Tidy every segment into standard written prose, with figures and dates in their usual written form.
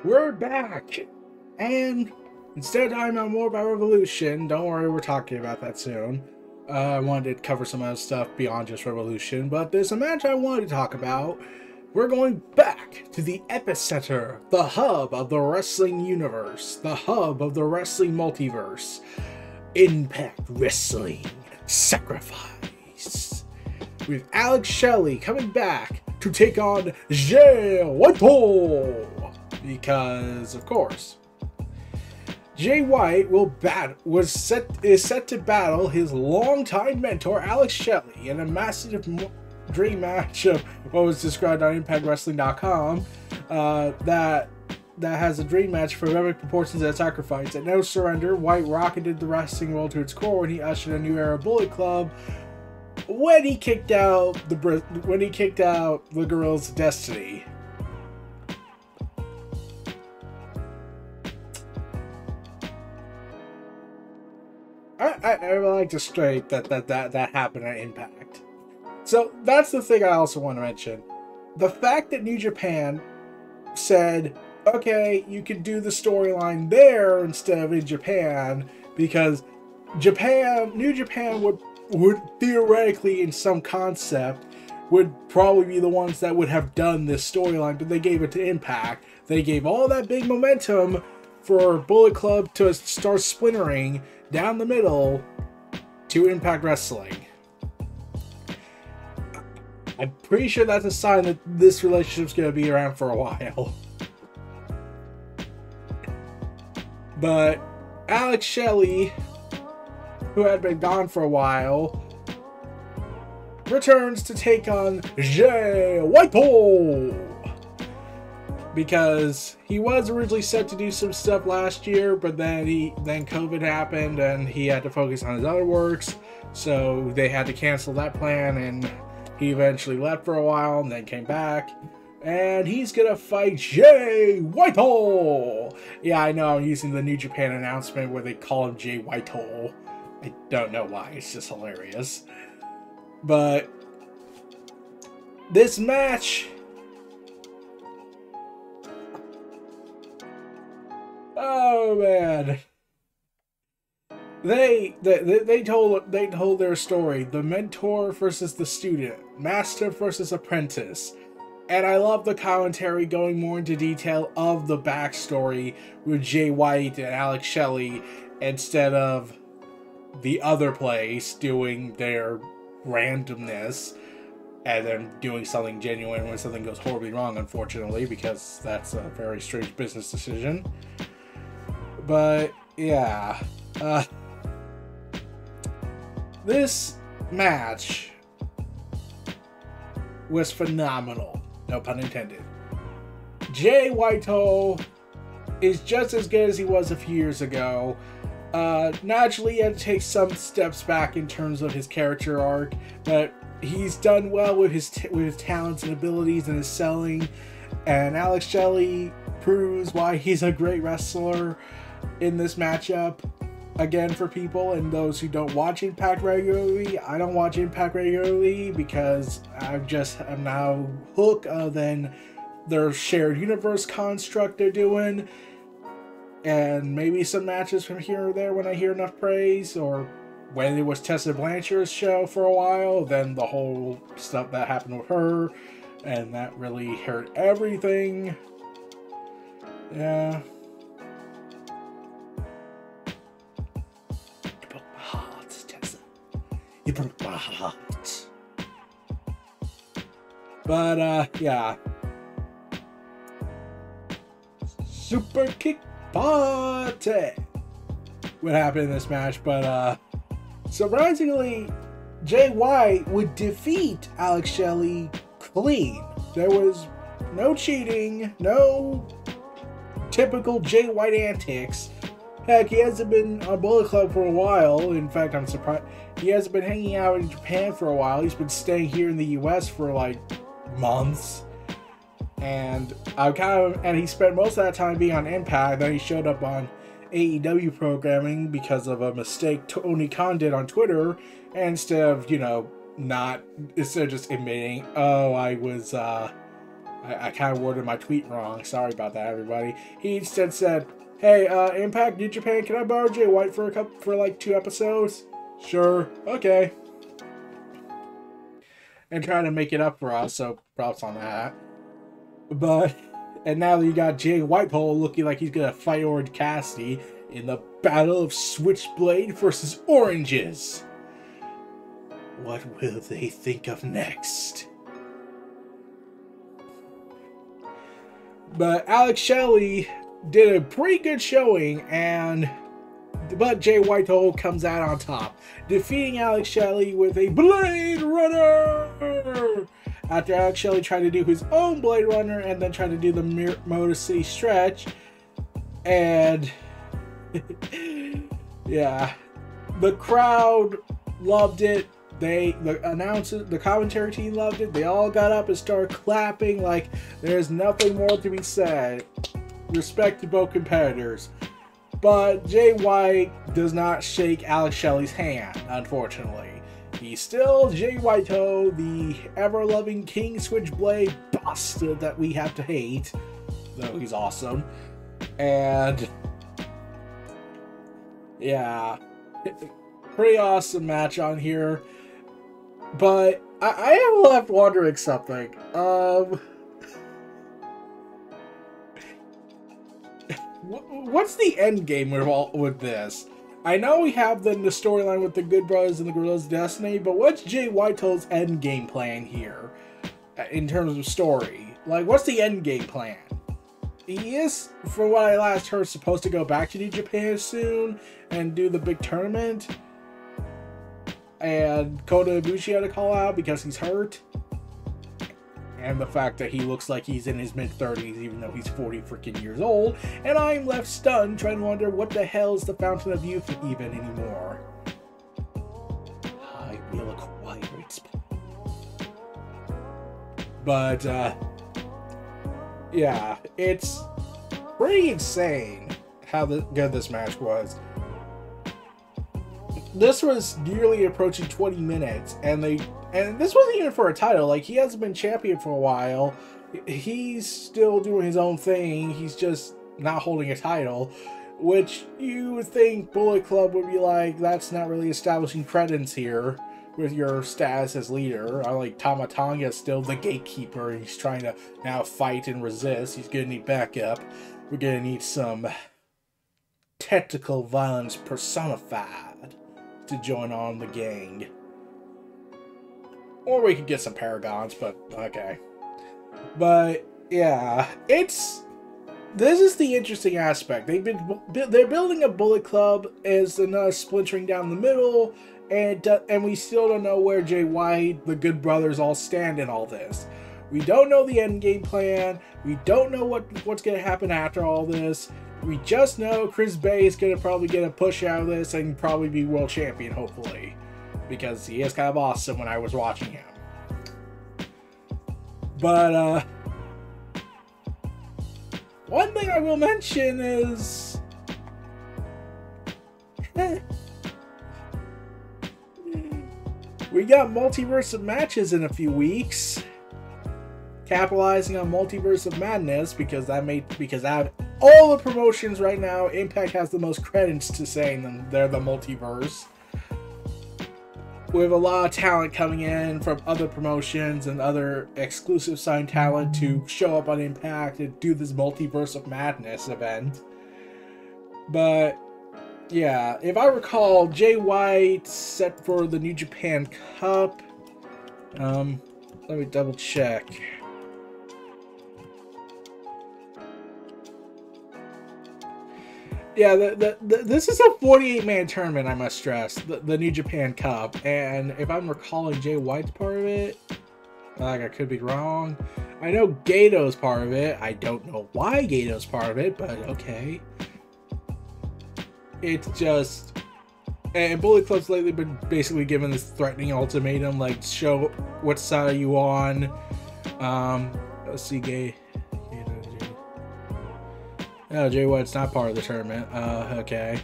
We're back! And instead of talking about more about Revolution, don't worry, we're talking about that soon. I wanted to cover some other stuff beyond just Revolution, but there's a match I wanted to talk about. We're going back to the epicenter, the hub of the wrestling universe, the hub of the wrestling multiverse. Impact Wrestling Sacrifice. With Alex Shelley coming back to take on Jay White. Because, of course, Jay White is set to battle his longtime mentor Alex Shelley in a massive dream match of what was described on ImpactWrestling.com. That has a dream match for epic proportions at Sacrifice. At No Surrender, White rocketed the wrestling world to its core when he ushered a new era Bullet Club. When he kicked out the Guerrillas of Destiny. I would like to straight that happened at Impact. So that's the thing I also want to mention. The fact that New Japan said, okay, you can do the storyline there instead of in Japan, because New Japan would theoretically, in some concept, would probably be the ones that would have done this storyline, but they gave it to Impact. They gave all that big momentum for Bullet Club to start splintering down the middle to Impact Wrestling. I'm pretty sure that's a sign that this relationship's going to be around for a while. But Alex Shelley, who had been gone for a while, returns to take on Jay White. Because he was originally set to do some stuff last year, but then COVID happened and he had to focus on his other works, so they had to cancel that plan, and he eventually left for a while and then came back. And he's gonna fight Jay White. Yeah, I know, I'm using the New Japan announcement where they call him Jay White. I don't know why, it's just hilarious. But this match, oh man, they told their story: the mentor versus the student, master versus apprentice. And I love the commentary going more into detail of the backstory with Jay White and Alex Shelley instead of the other place doing their randomness and then doing something genuine when something goes horribly wrong, unfortunately, because that's a very strange business decision. But yeah, this match was phenomenal, no pun intended. Jay White is just as good as he was a few years ago. Naturally, he had to take some steps back in terms of his character arc, but he's done well with his talents and abilities and his selling. And Alex Shelley proves why he's a great wrestler in this matchup. Again, for people and those who don't watch Impact regularly, I don't watch Impact regularly because I'm now hooked on their shared universe construct they're doing. And maybe some matches from here or there when I hear enough praise, or when it was Tessa Blanchard's show for a while, then the whole stuff that happened with her, and that really hurt everything. Yeah. You broke my heart, Tessa. You broke my heart. But, yeah. Super kick party! What happened in this match, but surprisingly, Jay White would defeat Alex Shelley clean. There was no cheating, no typical Jay White antics. Heck, he hasn't been on Bullet Club for a while. In fact, I'm surprised he hasn't been hanging out in Japan for a while. He's been staying here in the US for like months. And he spent most of that time being on Impact. Then he showed up on AEW programming because of a mistake Tony Khan did on Twitter. And instead of just admitting, oh, I I kind of worded my tweet wrong. Sorry about that, everybody. He instead said, "Hey, Impact New Japan, can I borrow Jay White for like 2 episodes?" Sure. Okay. And trying to make it up for us, so props on that. But, and now you got Jay Whitehall looking like he's gonna fight Orange Cassidy in the Battle of Switchblade versus Oranges. What will they think of next? But Alex Shelley did a pretty good showing, but Jay Whitehall comes out on top, defeating Alex Shelley with a Blade Runner! After Alex Shelley tried to do his own Blade Runner and then tried to do the Motor City Stretch. And yeah, the crowd loved it. The announcers, the commentary team loved it. They all got up and started clapping like there's nothing more to be said. Respect to both competitors. But Jay White does not shake Alex Shelley's hand, unfortunately. He's still Jay Whitehall, the ever-loving King Switchblade bastard that we have to hate. Though he's awesome. And yeah, pretty awesome match on here. But I am left wondering something. What's the end game with this? I know we have the storyline with the Good Brothers and the Gorillas of Destiny, but what's Jay Whitehall's end game plan here in terms of story? Like, what's the end game plan? He is, from what I last heard, supposed to go back to New Japan soon and do the big tournament. And Kota Ibushi had to call out because he's hurt. And the fact that he looks like he's in his mid-30s even though he's 40 freaking years old. And I'm left stunned trying to wonder what the hell is the Fountain of Youth even anymore. I will acquire its... But, yeah, it's pretty insane how good this match was. This was nearly approaching 20 minutes, and this wasn't even for a title. Like, he hasn't been champion for a while. He's still doing his own thing. He's just not holding a title, which you would think Bullet Club would be like, that's not really establishing credence here with your status as leader. Like, Tama Tonga is still the gatekeeper. He's trying to now fight and resist. He's gonna need backup. We're gonna need some technical violence personified to join on the gang. Or we could get some Paragons, but okay. But yeah, this is the interesting aspect. They're building a Bullet Club as another splintering down the middle, and we still don't know where Jay White, the Good Brothers all stand in all this. We don't know the end game plan. We don't know what's going to happen after all this. We just know Chris Bay is going to probably get a push out of this and probably be world champion, hopefully. Because he is kind of awesome when I was watching him. But, one thing I will mention is... we got Multiverse of Matches in a few weeks. Capitalizing on Multiverse of Madness, because all the promotions right now, Impact has the most credits to saying them they're the multiverse. We have a lot of talent coming in from other promotions and other exclusive signed talent to show up on Impact and do this Multiverse of Madness event. But yeah, if I recall, Jay White set for the New Japan Cup. Let me double check. Yeah, this is a 48-man tournament, I must stress, the New Japan Cup. And if I'm recalling, Jay White's part of it. Like, I could be wrong. I know Gato's part of it. I don't know why Gato's part of it, but okay. It's just... And Bullet Club's lately been basically given this threatening ultimatum, like, show what side are you on. Let's see, Oh, Jay White's not part of the tournament. Okay.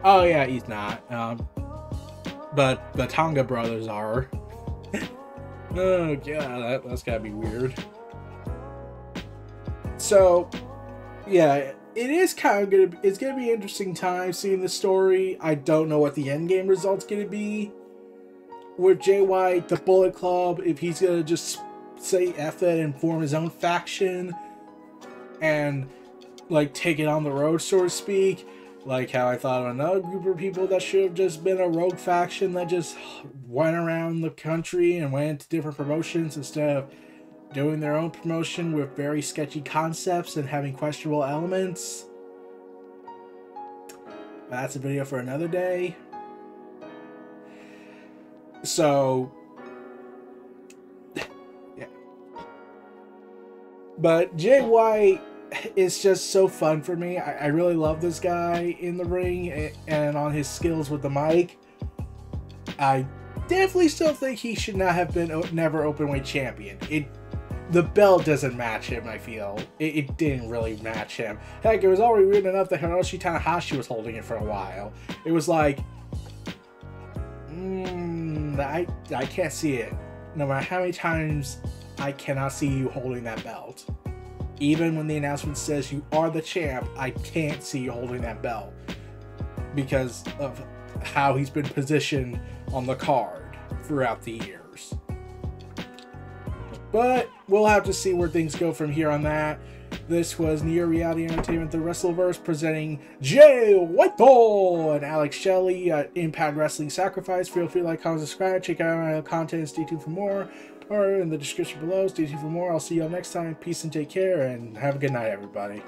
Oh, yeah, he's not. But the Tonga brothers are. Oh, yeah, that's gotta be weird. So, yeah, it is kind of it's gonna be an interesting time seeing the story. I don't know what the end game result's gonna be with Jay White, the Bullet Club, if he's gonna just say F it and form his own faction and like take it on the road, so to speak. Like how I thought of another group of people that should have just been a rogue faction that just went around the country and went into different promotions instead of doing their own promotion with very sketchy concepts and having questionable elements. That's a video for another day. So, yeah. But Jay White is just so fun for me. I really love this guy in the ring and on his skills with the mic. I definitely still think he should not have been never openweight champion. The belt doesn't match him, I feel. It didn't really match him. Heck, it was already weird enough that Hiroshi Tanahashi was holding it for a while. It was like, I can't see it. No matter how many times, I cannot see you holding that belt. Even when the announcement says you are the champ, I can't see you holding that belt. Because of how he's been positioned on the card throughout the years. But we'll have to see where things go from here on that. This was Neo Reality Entertainment, the WrestleVerse, presenting Jay White and Alex Shelley at Impact Wrestling Sacrifice. Feel free to like, comment, subscribe, check out my content, stay tuned for more, or in the description below. Stay tuned for more. I'll see you all next time. Peace and take care, and have a good night, everybody.